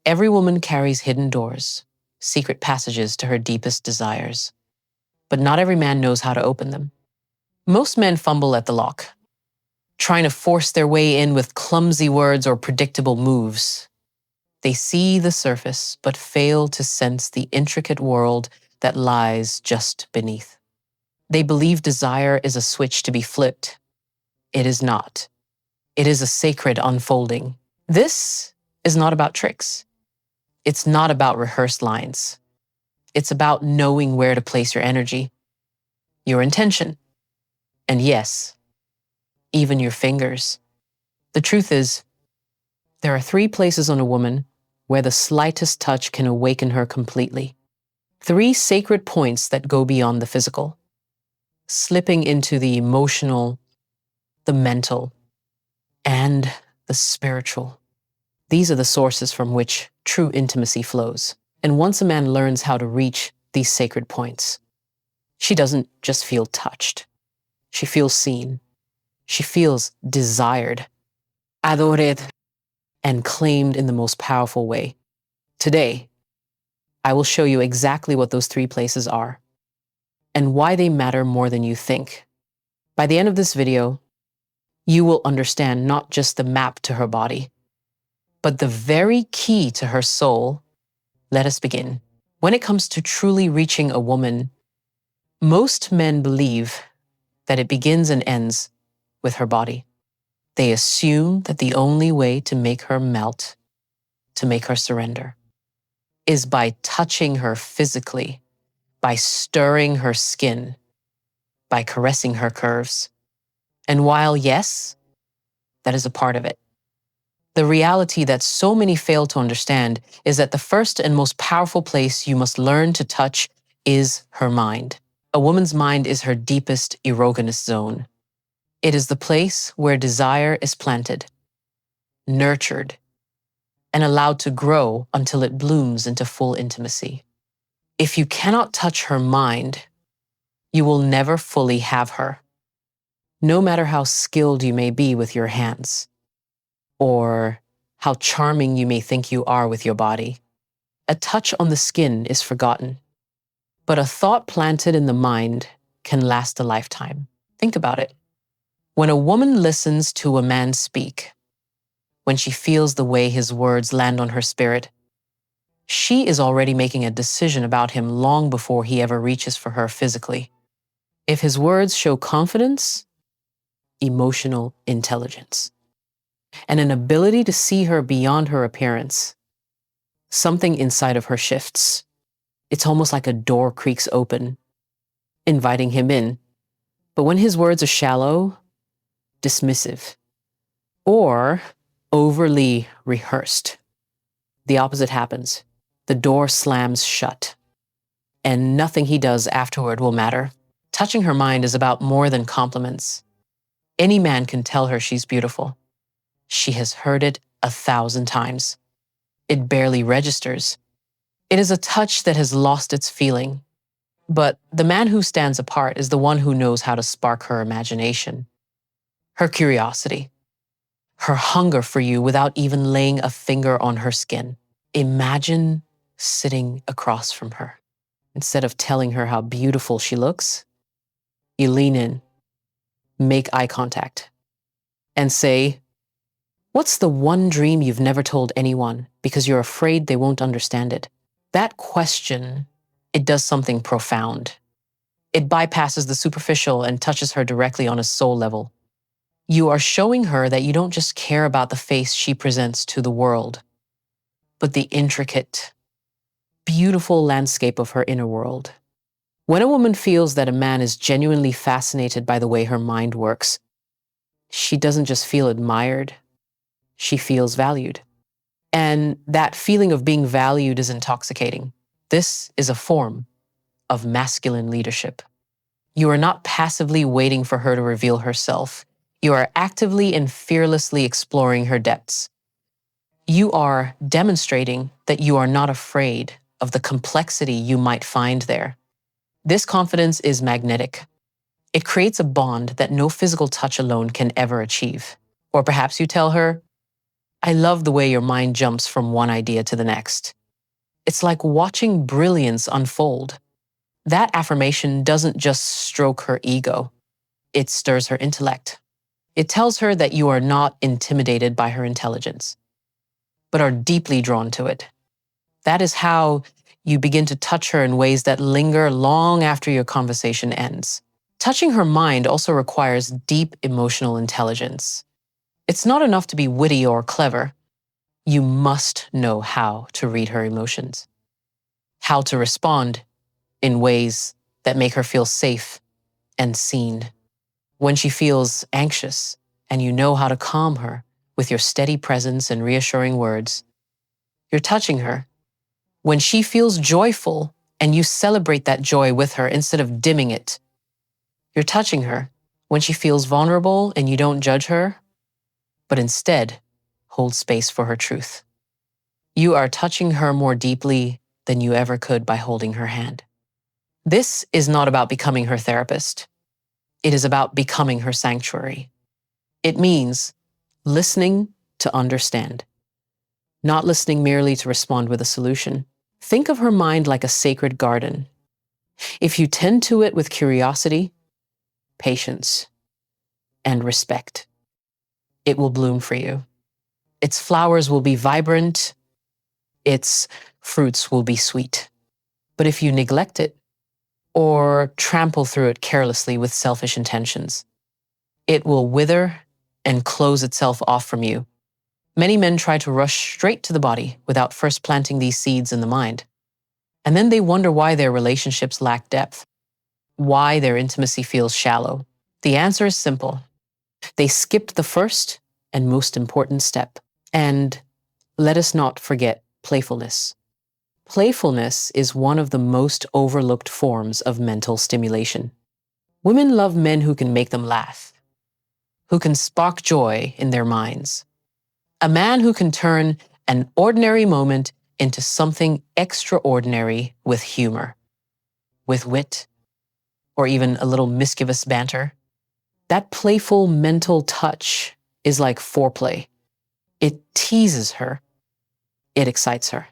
Every woman carries hidden doors, secret passages to her deepest desires. But not every man knows how to open them. Most men fumble at the lock, trying to force their way in with clumsy words or predictable moves. They see the surface, but fail to sense the intricate world that lies just beneath. They believe desire is a switch to be flipped. It is not. It is a sacred unfolding. This is not about tricks. It's not about rehearsed lines. It's about knowing where to place your energy, your intention, and yes, even your fingers. The truth is, there are 3 places on a woman where the slightest touch can awaken her completely. 3 sacred points that go beyond the physical, slipping into the emotional, the mental, and the spiritual. These are the sources from which true intimacy flows. And once a man learns how to reach these sacred points, she doesn't just feel touched. She feels seen. She feels desired, adored, and claimed in the most powerful way. Today, I will show you exactly what those 3 places are and why they matter more than you think. By the end of this video, you will understand not just the map to her body, but the very key to her soul. Let us begin. When it comes to truly reaching a woman, most men believe that it begins and ends with her body. They assume that the only way to make her melt, to make her surrender, is by touching her physically, by stirring her skin, by caressing her curves. And while, yes, that is a part of it, the reality that so many fail to understand is that the first and most powerful place you must learn to touch is her mind. A woman's mind is her deepest erogenous zone. It is the place where desire is planted, nurtured, and allowed to grow until it blooms into full intimacy. If you cannot touch her mind, you will never fully have her, no matter how skilled you may be with your hands, or how charming you may think you are with your body. A touch on the skin is forgotten, but a thought planted in the mind can last a lifetime. Think about it. When a woman listens to a man speak, when she feels the way his words land on her spirit, she is already making a decision about him long before he ever reaches for her physically. If his words show confidence, emotional intelligence, and an ability to see her beyond her appearance, something inside of her shifts. It's almost like a door creaks open, inviting him in. But when his words are shallow, dismissive, or overly rehearsed, the opposite happens. The door slams shut, and nothing he does afterward will matter. Touching her mind is about more than compliments. Any man can tell her she's beautiful. She has heard it 1,000 times. It barely registers. It is a touch that has lost its feeling. But the man who stands apart is the one who knows how to spark her imagination, her curiosity, her hunger for you without even laying a finger on her skin. Imagine sitting across from her. Instead of telling her how beautiful she looks, you lean in, make eye contact, and say, "What's the one dream you've never told anyone because you're afraid they won't understand it?" That question, it does something profound. It bypasses the superficial and touches her directly on a soul level. You are showing her that you don't just care about the face she presents to the world, but the intricate, beautiful landscape of her inner world. When a woman feels that a man is genuinely fascinated by the way her mind works, she doesn't just feel admired, she feels valued. And that feeling of being valued is intoxicating. This is a form of masculine leadership. You are not passively waiting for her to reveal herself. You are actively and fearlessly exploring her depths. You are demonstrating that you are not afraid of the complexity you might find there. This confidence is magnetic. It creates a bond that no physical touch alone can ever achieve. Or perhaps you tell her, I love the way your mind jumps from one idea to the next. It's like watching brilliance unfold. That affirmation doesn't just stroke her ego, it stirs her intellect. It tells her that you are not intimidated by her intelligence, but are deeply drawn to it. That is how you begin to touch her in ways that linger long after your conversation ends. Touching her mind also requires deep emotional intelligence. It's not enough to be witty or clever. You must know how to read her emotions, how to respond in ways that make her feel safe and seen. When she feels anxious and you know how to calm her with your steady presence and reassuring words, you're touching her. When she feels joyful and you celebrate that joy with her instead of dimming it, you're touching her. When she feels vulnerable and you don't judge her, but instead hold space for her truth, you are touching her more deeply than you ever could by holding her hand. This is not about becoming her therapist. It is about becoming her sanctuary. It means listening to understand, not listening merely to respond with a solution. Think of her mind like a sacred garden. If you tend to it with curiosity, patience, and respect, it will bloom for you. Its flowers will be vibrant, its fruits will be sweet. But if you neglect it or trample through it carelessly with selfish intentions, it will wither and close itself off from you. Many men try to rush straight to the body without first planting these seeds in the mind. And then they wonder why their relationships lack depth, why their intimacy feels shallow. The answer is simple. They skipped the first and most important step. And let us not forget playfulness. Playfulness is one of the most overlooked forms of mental stimulation. Women love men who can make them laugh, who can spark joy in their minds. A man who can turn an ordinary moment into something extraordinary with humor, with wit, or even a little mischievous banter. That playful mental touch is like foreplay. It teases her. It excites her.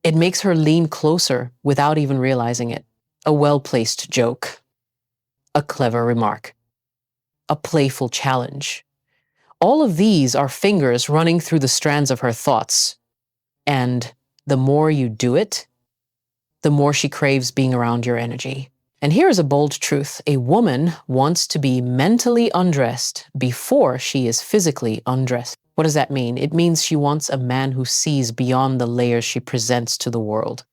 It makes her lean closer without even realizing it. A well-placed joke, a clever remark, a playful challenge. All of these are fingers running through the strands of her thoughts. And the more you do it, the more she craves being around your energy. And here is a bold truth. A woman wants to be mentally undressed before she is physically undressed. What does that mean? It means she wants a man who sees beyond the layers she presents to the world.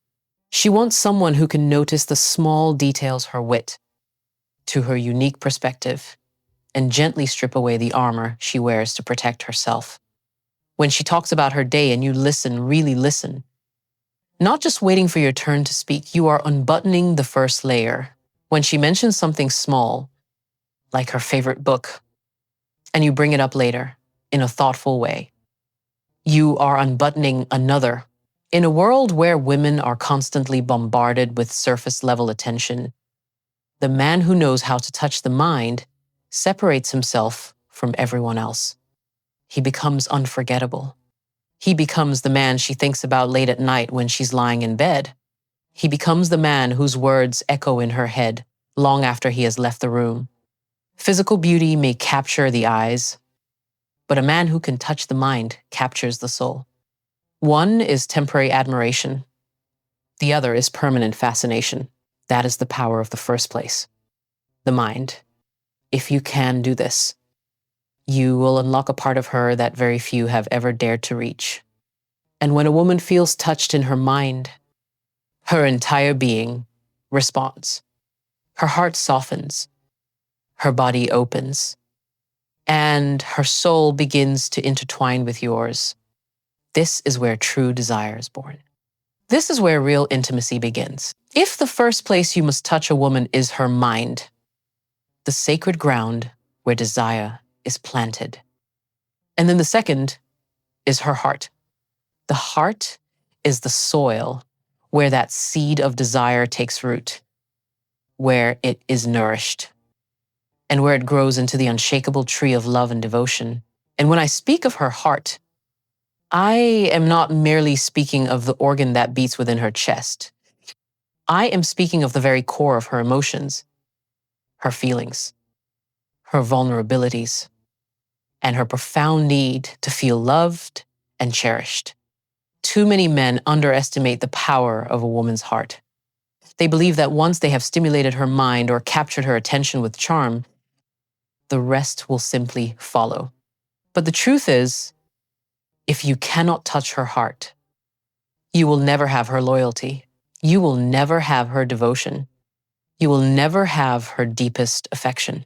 She wants someone who can notice the small details, her wit, to her unique perspective, and gently strip away the armor she wears to protect herself. When she talks about her day and you listen, really listen, not just waiting for your turn to speak, you are unbuttoning the first layer. When she mentions something small, like her favorite book, and you bring it up later in a thoughtful way, you are unbuttoning another. In a world where women are constantly bombarded with surface-level attention, the man who knows how to touch the mind separates himself from everyone else. He becomes unforgettable. He becomes the man she thinks about late at night when she's lying in bed. He becomes the man whose words echo in her head long after he has left the room. Physical beauty may capture the eyes, but a man who can touch the mind captures the soul. One is temporary admiration. The other is permanent fascination. That is the power of the first place, the mind. If you can do this, you will unlock a part of her that very few have ever dared to reach. And when a woman feels touched in her mind, her entire being responds. Her heart softens, her body opens, and her soul begins to intertwine with yours. This is where true desire is born. This is where real intimacy begins. If the first place you must touch a woman is her mind, the sacred ground where desire is planted. And then the second is her heart. The heart is the soil where that seed of desire takes root, where it is nourished, and where it grows into the unshakable tree of love and devotion. And when I speak of her heart, I am not merely speaking of the organ that beats within her chest. I am speaking of the very core of her emotions, her feelings, her vulnerabilities, and her profound need to feel loved and cherished. Too many men underestimate the power of a woman's heart. They believe that once they have stimulated her mind or captured her attention with charm, the rest will simply follow. But the truth is, if you cannot touch her heart, you will never have her loyalty. You will never have her devotion. You will never have her deepest affection.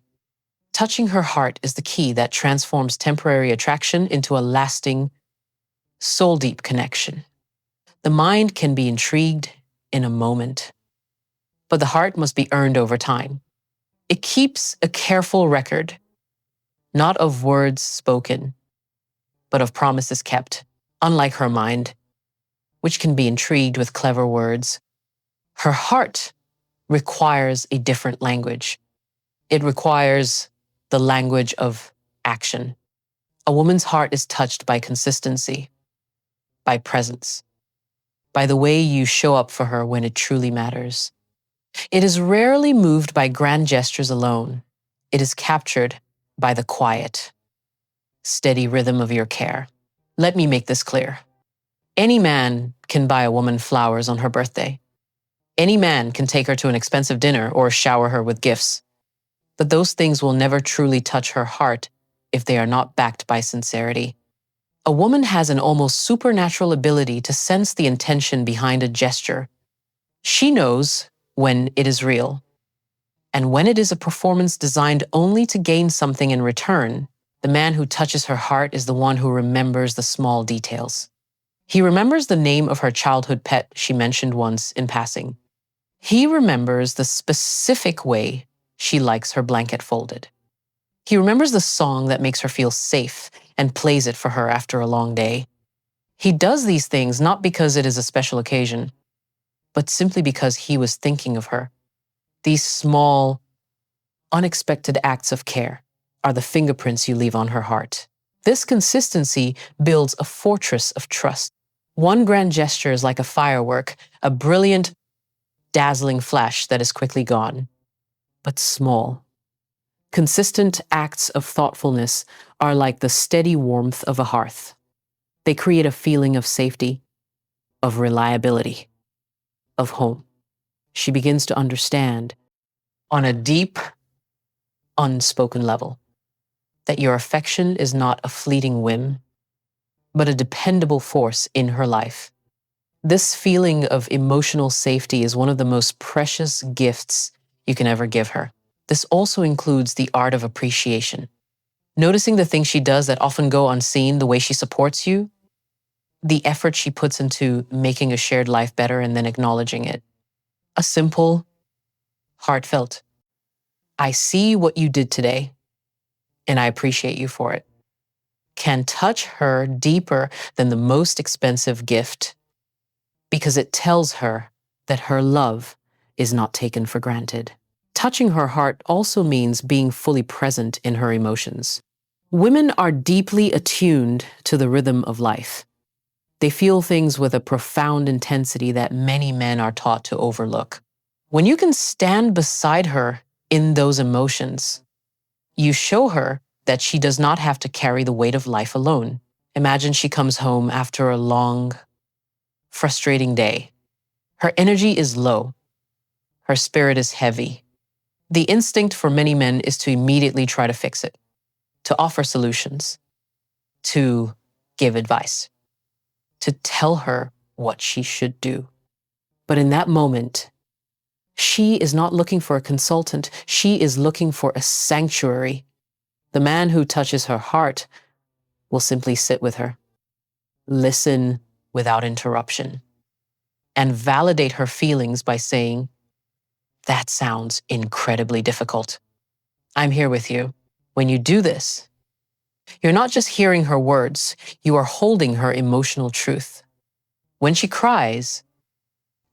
Touching her heart is the key that transforms temporary attraction into a lasting, soul-deep connection. The mind can be intrigued in a moment, but the heart must be earned over time. It keeps a careful record, not of words spoken, but of promises kept. Unlike her mind, which can be intrigued with clever words, her heart requires a different language. It requires the language of action. A woman's heart is touched by consistency, by presence, by the way you show up for her when it truly matters. It is rarely moved by grand gestures alone. It is captured by the quiet, steady rhythm of your care. Let me make this clear. Any man can buy a woman flowers on her birthday. Any man can take her to an expensive dinner or shower her with gifts. But those things will never truly touch her heart if they are not backed by sincerity. A woman has an almost supernatural ability to sense the intention behind a gesture. She knows when it is real, and when it is a performance designed only to gain something in return. The man who touches her heart is the one who remembers the small details. He remembers the name of her childhood pet she mentioned once in passing. He remembers the specific way she likes her blanket folded. He remembers the song that makes her feel safe and plays it for her after a long day. He does these things not because it is a special occasion, but simply because he was thinking of her. These small, unexpected acts of care are the fingerprints you leave on her heart. This consistency builds a fortress of trust. One grand gesture is like a firework, a brilliant, dazzling flash that is quickly gone. But small, consistent acts of thoughtfulness are like the steady warmth of a hearth. They create a feeling of safety, of reliability, of home. She begins to understand, on a deep, unspoken level, that your affection is not a fleeting whim, but a dependable force in her life. This feeling of emotional safety is one of the most precious gifts you can ever give her. This also includes the art of appreciation. Noticing the things she does that often go unseen, the way she supports you, the effort she puts into making a shared life better and then acknowledging it. A simple, heartfelt, I see what you did today, and I appreciate you for it, can touch her deeper than the most expensive gift, because it tells her that her love is not taken for granted. Touching her heart also means being fully present in her emotions. Women are deeply attuned to the rhythm of life. They feel things with a profound intensity that many men are taught to overlook. When you can stand beside her in those emotions, you show her that she does not have to carry the weight of life alone. Imagine she comes home after a long, frustrating day. Her energy is low. Her spirit is heavy. The instinct for many men is to immediately try to fix it, to offer solutions, to give advice, to tell her what she should do. But in that moment, she is not looking for a consultant. She is looking for a sanctuary. The man who touches her heart will simply sit with her, listen without interruption, and validate her feelings by saying, "That sounds incredibly difficult. I'm here with you." When you do this, you're not just hearing her words, you are holding her emotional truth. When she cries,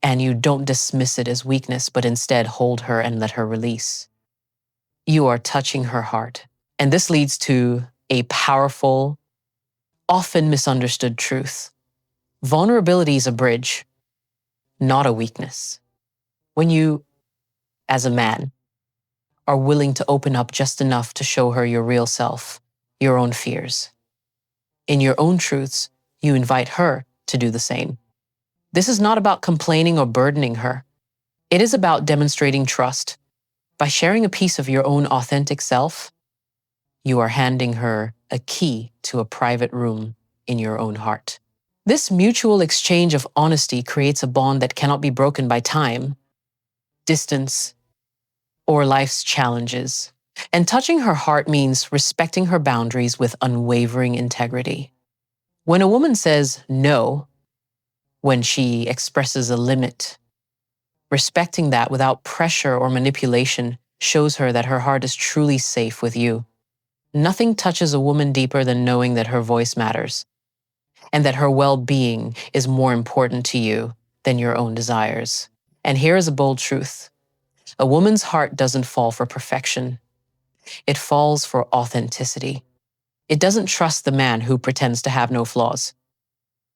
and you don't dismiss it as weakness, but instead hold her and let her release, you are touching her heart. And this leads to a powerful, often misunderstood truth. Vulnerability is a bridge, not a weakness. When you, as a man, are willing to open up just enough to show her your real self, your own fears, in your own truths, you invite her to do the same. This is not about complaining or burdening her. It is about demonstrating trust. By sharing a piece of your own authentic self, you are handing her a key to a private room in your own heart. This mutual exchange of honesty creates a bond that cannot be broken by time, distance, or life's challenges. And touching her heart means respecting her boundaries with unwavering integrity. When a woman says no, when she expresses a limit, respecting that without pressure or manipulation shows her that her heart is truly safe with you. Nothing touches a woman deeper than knowing that her voice matters and that her well-being is more important to you than your own desires. And here is a bold truth. A woman's heart doesn't fall for perfection. It falls for authenticity. It doesn't trust the man who pretends to have no flaws,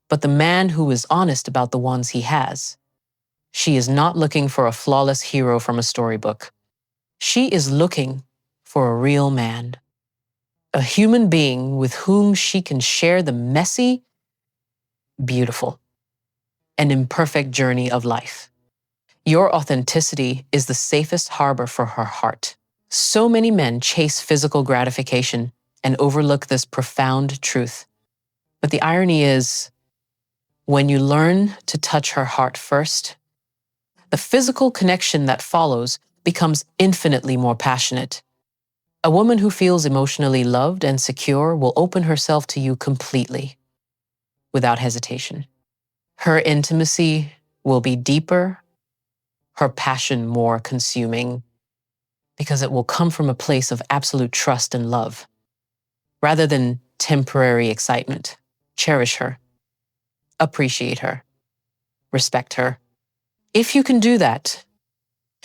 but the man who is honest about the ones he has. She is not looking for a flawless hero from a storybook. She is looking for a real man, a human being with whom she can share the messy, beautiful, and imperfect journey of life. Your authenticity is the safest harbor for her heart. So many men chase physical gratification and overlook this profound truth. But the irony is, when you learn to touch her heart first, the physical connection that follows becomes infinitely more passionate. A woman who feels emotionally loved and secure will open herself to you completely, without hesitation. Her intimacy will be deeper, her passion more consuming, because it will come from a place of absolute trust and love, rather than temporary excitement. Cherish her, appreciate her, respect her. If you can do that,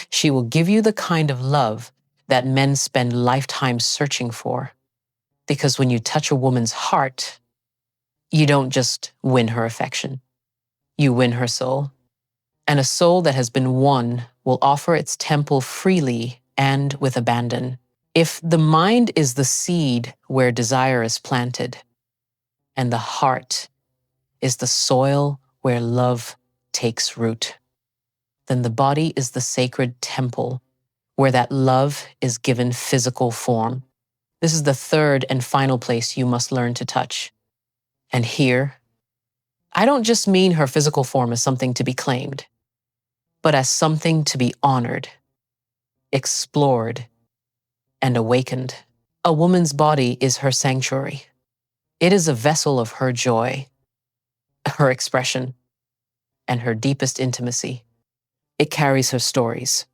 she will give you the kind of love that men spend lifetimes searching for. Because when you touch a woman's heart, you don't just win her affection, you win her soul. And a soul that has been won will offer its temple freely and with abandon. If the mind is the seed where desire is planted, and the heart is the soil where love takes root, then the body is the sacred temple where that love is given physical form. This is the third and final place you must learn to touch. And here, I don't just mean her physical form as something to be claimed, but as something to be honored, explored, and awakened. A woman's body is her sanctuary. It is a vessel of her joy, her expression, and her deepest intimacy. It carries her stories,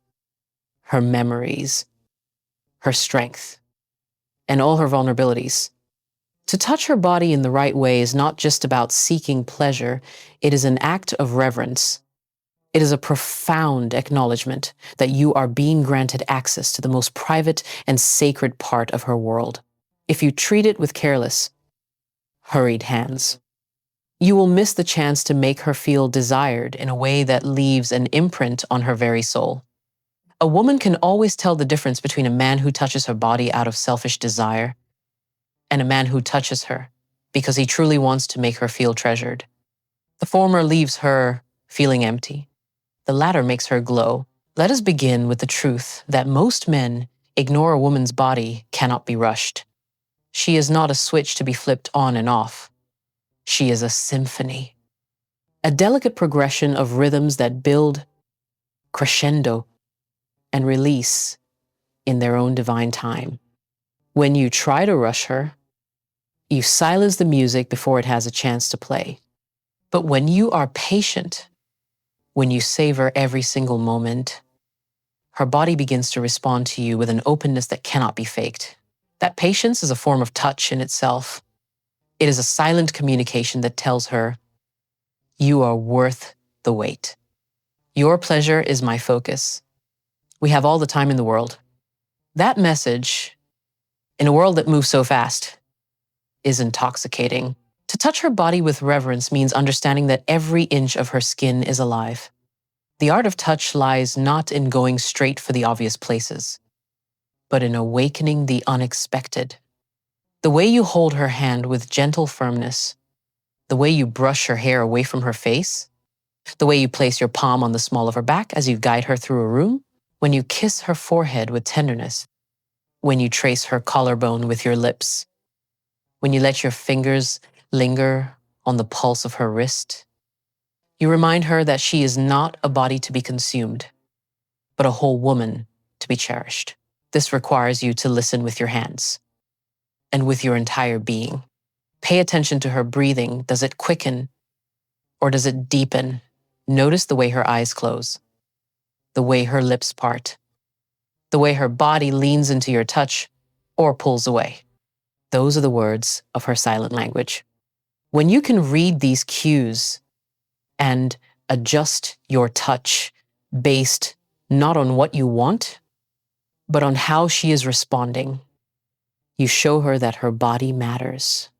her memories, her strength, and all her vulnerabilities. To touch her body in the right way is not just about seeking pleasure, it is an act of reverence. It is a profound acknowledgement that you are being granted access to the most private and sacred part of her world. If you treat it with careless, hurried hands, you will miss the chance to make her feel desired in a way that leaves an imprint on her very soul. A woman can always tell the difference between a man who touches her body out of selfish desire and a man who touches her because he truly wants to make her feel treasured. The former leaves her feeling empty. The latter makes her glow. Let us begin with the truth that most men ignore a woman's body cannot be rushed. She is not a switch to be flipped on and off. She is a symphony, a delicate progression of rhythms that build, crescendo, and release in their own divine time. When you try to rush her, you silence the music before it has a chance to play. But when you are patient, when you savor every single moment, her body begins to respond to you with an openness that cannot be faked. That patience is a form of touch in itself. It is a silent communication that tells her, you are worth the wait. Your pleasure is my focus. We have all the time in the world. That message, in a world that moves so fast, is intoxicating. To touch her body with reverence means understanding that every inch of her skin is alive. The art of touch lies not in going straight for the obvious places, but in awakening the unexpected. The way you hold her hand with gentle firmness, the way you brush her hair away from her face, the way you place your palm on the small of her back as you guide her through a room, when you kiss her forehead with tenderness, when you trace her collarbone with your lips, when you let your fingers linger on the pulse of her wrist, you remind her that she is not a body to be consumed, but a whole woman to be cherished. This requires you to listen with your hands and with your entire being. Pay attention to her breathing. Does it quicken or does it deepen? Notice the way her eyes close, the way her lips part, the way her body leans into your touch or pulls away. Those are the words of her silent language. When you can read these cues and adjust your touch based not on what you want, but on how she is responding, you show her that her body matters,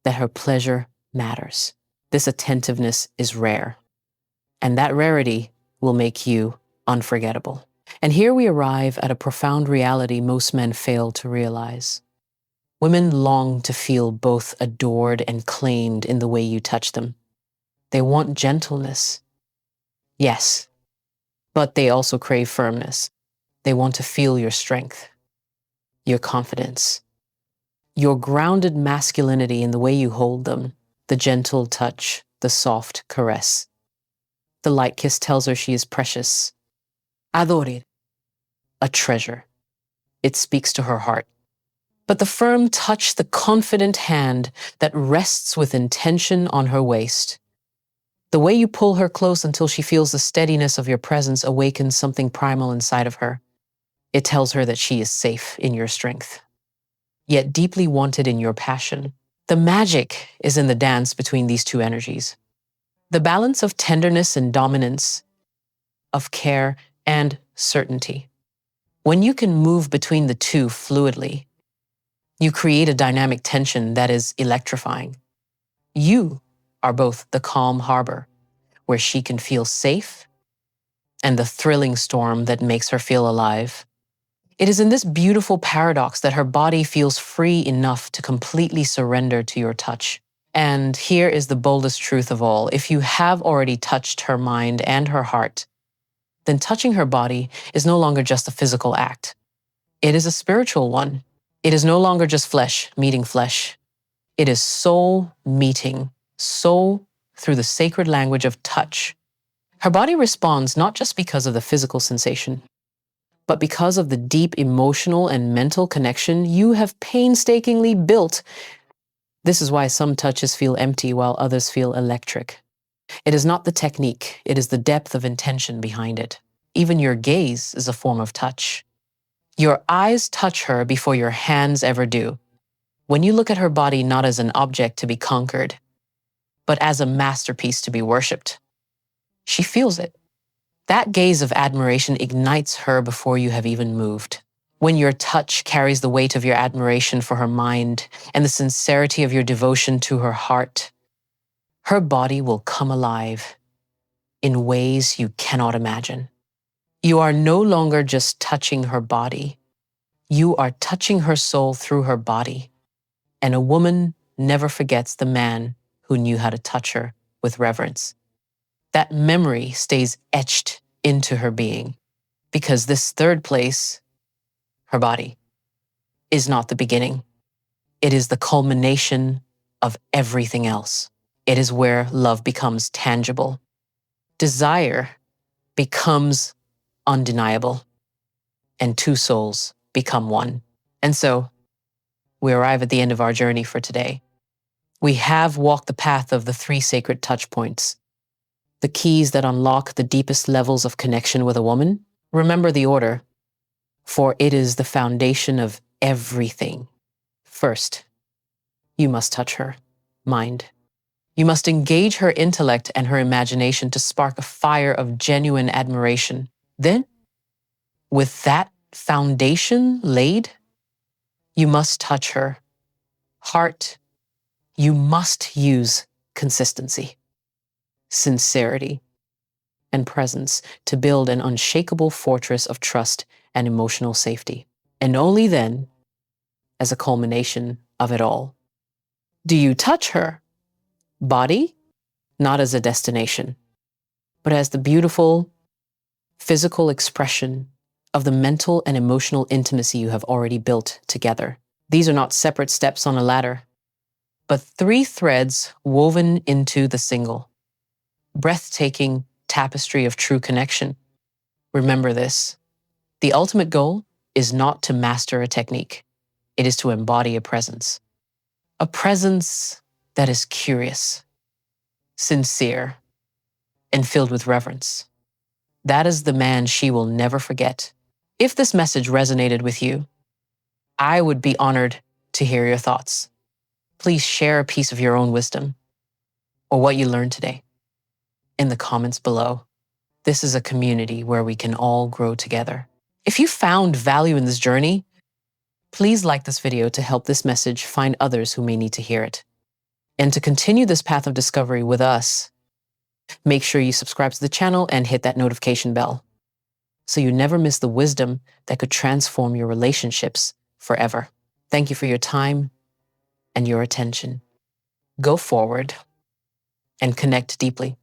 that her pleasure matters. This attentiveness is rare, and that rarity will make you unforgettable. And here we arrive at a profound reality most men fail to realize. Women long to feel both adored and claimed in the way you touch them. They want gentleness, yes, but they also crave firmness. They want to feel your strength, your confidence, your grounded masculinity in the way you hold them, the gentle touch, the soft caress. The light kiss tells her she is precious, adored, a treasure. It speaks to her heart. But the firm touch, the confident hand that rests with intention on her waist, the way you pull her close until she feels the steadiness of your presence awakens something primal inside of her. It tells her that she is safe in your strength, yet deeply wanted in your passion. The magic is in the dance between these two energies. The balance of tenderness and dominance, of care and certainty. When you can move between the two fluidly, you create a dynamic tension that is electrifying. You are both the calm harbor where she can feel safe and the thrilling storm that makes her feel alive. It is in this beautiful paradox that her body feels free enough to completely surrender to your touch. And here is the boldest truth of all. If you have already touched her mind and her heart, then touching her body is no longer just a physical act. It is a spiritual one. It is no longer just flesh meeting flesh. It is soul meeting soul through the sacred language of touch. Her body responds not just because of the physical sensation, but because of the deep emotional and mental connection you have painstakingly built. This is why some touches feel empty while others feel electric. It is not the technique, it is the depth of intention behind it. Even your gaze is a form of touch. Your eyes touch her before your hands ever do. When you look at her body not as an object to be conquered, but as a masterpiece to be worshipped, she feels it. That gaze of admiration ignites her before you have even moved. When your touch carries the weight of your admiration for her mind and the sincerity of your devotion to her heart, her body will come alive in ways you cannot imagine. You are no longer just touching her body. You are touching her soul through her body. And a woman never forgets the man who knew how to touch her with reverence. That memory stays etched into her being, because this third place, her body, is not the beginning. It is the culmination of everything else. It is where love becomes tangible. Desire becomes undeniable, and two souls become one. And so, we arrive at the end of our journey for today. We have walked the path of the three sacred touch points, the keys that unlock the deepest levels of connection with a woman. Remember the order, for it is the foundation of everything. First, you must touch her mind. You must engage her intellect and her imagination to spark a fire of genuine admiration. Then, with that foundation laid, you must touch her heart, You must use consistency, sincerity, and presence to build an unshakable fortress of trust and emotional safety. And only then, as a culmination of it all, do you touch her body, not as a destination, but as the beautiful physical expression of the mental and emotional intimacy you have already built together. These are not separate steps on a ladder, but 3 threads woven into the single, breathtaking tapestry of true connection. Remember this: the ultimate goal is not to master a technique, it is to embody a presence. A presence that is curious, sincere, and filled with reverence. That is the man she will never forget. If this message resonated with you, I would be honored to hear your thoughts. Please share a piece of your own wisdom or what you learned today in the comments below. This is a community where we can all grow together. If you found value in this journey, please like this video to help this message find others who may need to hear it. And to continue this path of discovery with us, make sure you subscribe to the channel and hit that notification bell so you never miss the wisdom that could transform your relationships forever. Thank you for your time and your attention. Go forward and connect deeply.